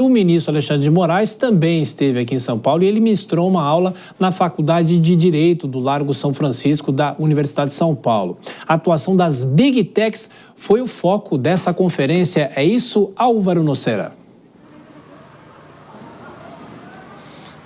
O ministro Alexandre de Moraes também esteve aqui em São Paulo e ele ministrou uma aula na Faculdade de Direito do Largo São Francisco da Universidade de São Paulo. A atuação das Big Techs foi o foco dessa conferência. É isso, Álvaro Nocera?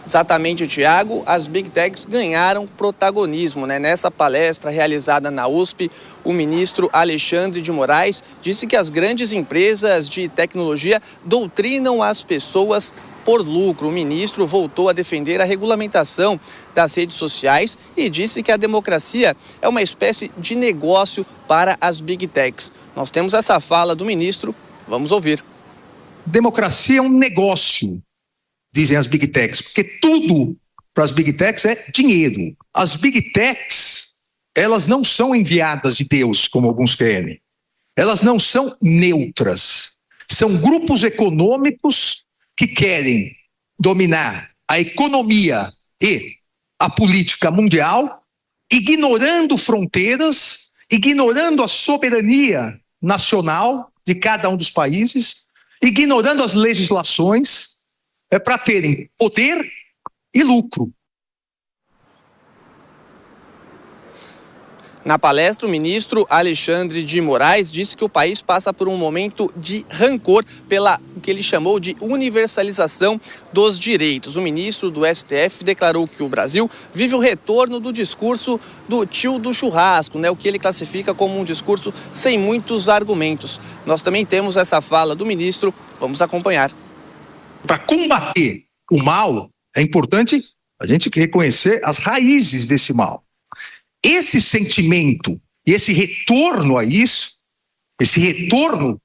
Exatamente, Tiago. As Big Techs ganharam protagonismo, né? Nessa palestra realizada na USP, o ministro Alexandre de Moraes disse que as grandes empresas de tecnologia doutrinam as pessoas por lucro. O ministro voltou a defender a regulamentação das redes sociais e disse que a democracia é uma espécie de negócio para as Big Techs. Nós temos essa fala do ministro, vamos ouvir. Democracia é um negócio, dizem as Big Techs, porque tudo para as Big Techs é dinheiro. As Big Techs, elas não são enviadas de Deus, como alguns querem. Elas não são neutras. São grupos econômicos que querem dominar a economia e a política mundial, ignorando fronteiras, ignorando a soberania nacional de cada um dos países, ignorando as legislações, para terem poder e lucro. Na palestra, o ministro Alexandre de Moraes disse que o país passa por um momento de rancor pela o que ele chamou de universalização dos direitos. O ministro do STF declarou que o Brasil vive o retorno do discurso do tio do churrasco, né? O que ele classifica como um discurso sem muitos argumentos. Nós também temos essa fala do ministro, vamos acompanhar. Para combater o mal, é importante a gente reconhecer as raízes desse mal. Esse sentimento e esse retorno a isso, esse retorno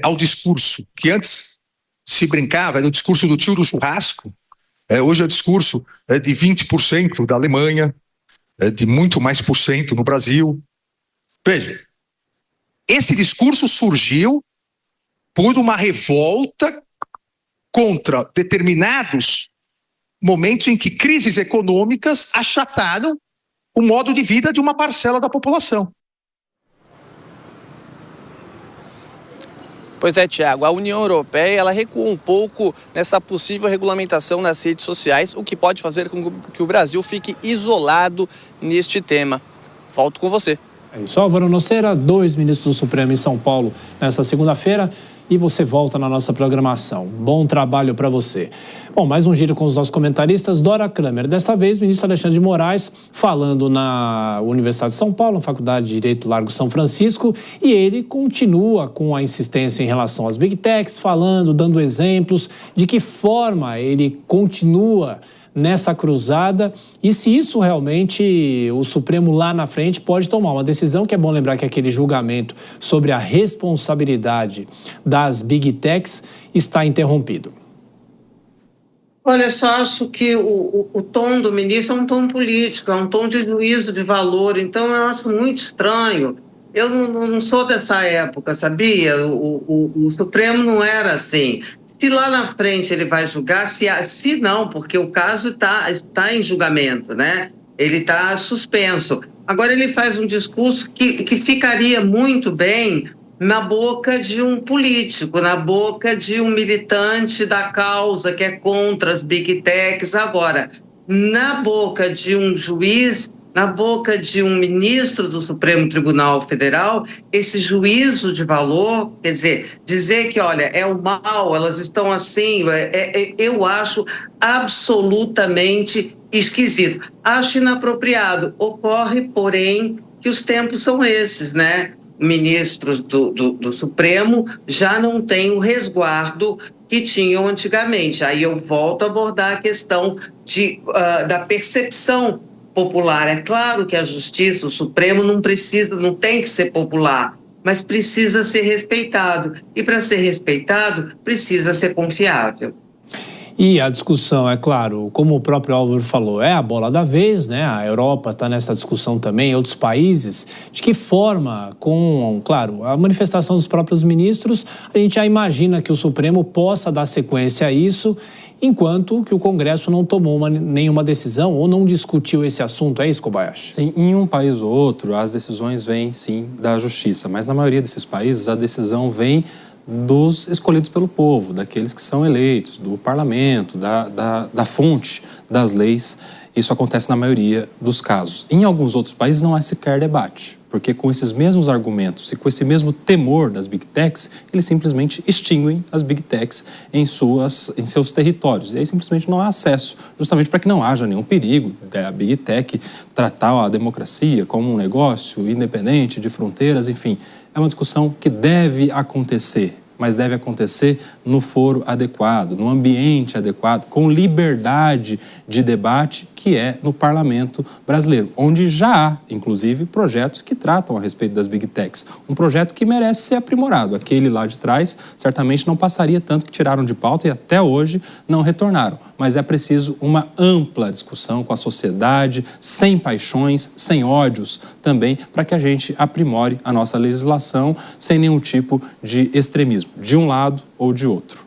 ao discurso que antes se brincava, era o discurso do tio do churrasco, hoje é o discurso de 20% da Alemanha, de muito mais por cento no Brasil. Veja, esse discurso surgiu por uma revolta contra determinados momentos em que crises econômicas achataram o modo de vida de uma parcela da população. Pois é, Tiago, a União Europeia ela recuou um pouco nessa possível regulamentação nas redes sociais, o que pode fazer com que o Brasil fique isolado neste tema. Volto com você. É isso, Álvaro Nocera, 2 ministros do Supremo em São Paulo nessa segunda-feira. E você volta na nossa programação. Bom trabalho para você. Bom, mais um giro com os nossos comentaristas. Dora Kramer, dessa vez o ministro Alexandre de Moraes falando na Universidade de São Paulo, na Faculdade de Direito do Largo São Francisco, e ele continua com a insistência em relação às Big Techs, falando, dando exemplos de que forma ele continua nessa cruzada e se isso realmente o Supremo lá na frente pode tomar uma decisão, que é bom lembrar que aquele julgamento sobre a responsabilidade das Big Techs está interrompido. Olha, eu só acho que o tom do ministro é um tom político, é um tom de juízo de valor, então eu acho muito estranho. Eu não sou dessa época, sabia? O Supremo não era assim. Se lá na frente ele vai julgar, se não, porque o caso está em julgamento, né? Ele está suspenso. Agora ele faz um discurso que ficaria muito bem na boca de um político, na boca de um militante da causa que é contra as Big Techs. Agora, na boca de um juiz, na boca de um ministro do Supremo Tribunal Federal, esse juízo de valor, quer dizer que, olha, é o mal, elas estão assim, eu acho absolutamente esquisito. Acho inapropriado. Ocorre, porém, que os tempos são esses, né? Ministros do Supremo já não têm o resguardo que tinham antigamente. Aí eu volto a abordar a questão da percepção popular. É claro que a justiça, o Supremo não tem que ser popular, mas precisa ser respeitado. E para ser respeitado, precisa ser confiável. E a discussão, é claro, como o próprio Álvaro falou, é a bola da vez, né? A Europa está nessa discussão também, outros países. De que forma, com, claro, a manifestação dos próprios ministros, a gente já imagina que o Supremo possa dar sequência a isso, enquanto que o Congresso não tomou nenhuma decisão ou não discutiu esse assunto. É isso, Kobayashi? Sim, em um país ou outro, as decisões vêm, sim, da Justiça. Mas na maioria desses países, a decisão vem dos escolhidos pelo povo, daqueles que são eleitos, do parlamento, da fonte das leis. Isso acontece na maioria dos casos. Em alguns outros países não há sequer debate, porque com esses mesmos argumentos e com esse mesmo temor das Big Techs, eles simplesmente extinguem as Big Techs em seus territórios. E aí simplesmente não há acesso, justamente para que não haja nenhum perigo da Big Tech tratar a democracia como um negócio independente de fronteiras, enfim. É uma discussão que deve acontecer, mas deve acontecer no foro adequado, no ambiente adequado, com liberdade de debate, que é no parlamento brasileiro, onde já há, inclusive, projetos que tratam a respeito das Big Techs. Um projeto que merece ser aprimorado. Aquele lá de trás certamente não passaria tanto, que tiraram de pauta e até hoje não retornaram. Mas é preciso uma ampla discussão com a sociedade, sem paixões, sem ódios também, para que a gente aprimore a nossa legislação sem nenhum tipo de extremismo, de um lado ou de outro.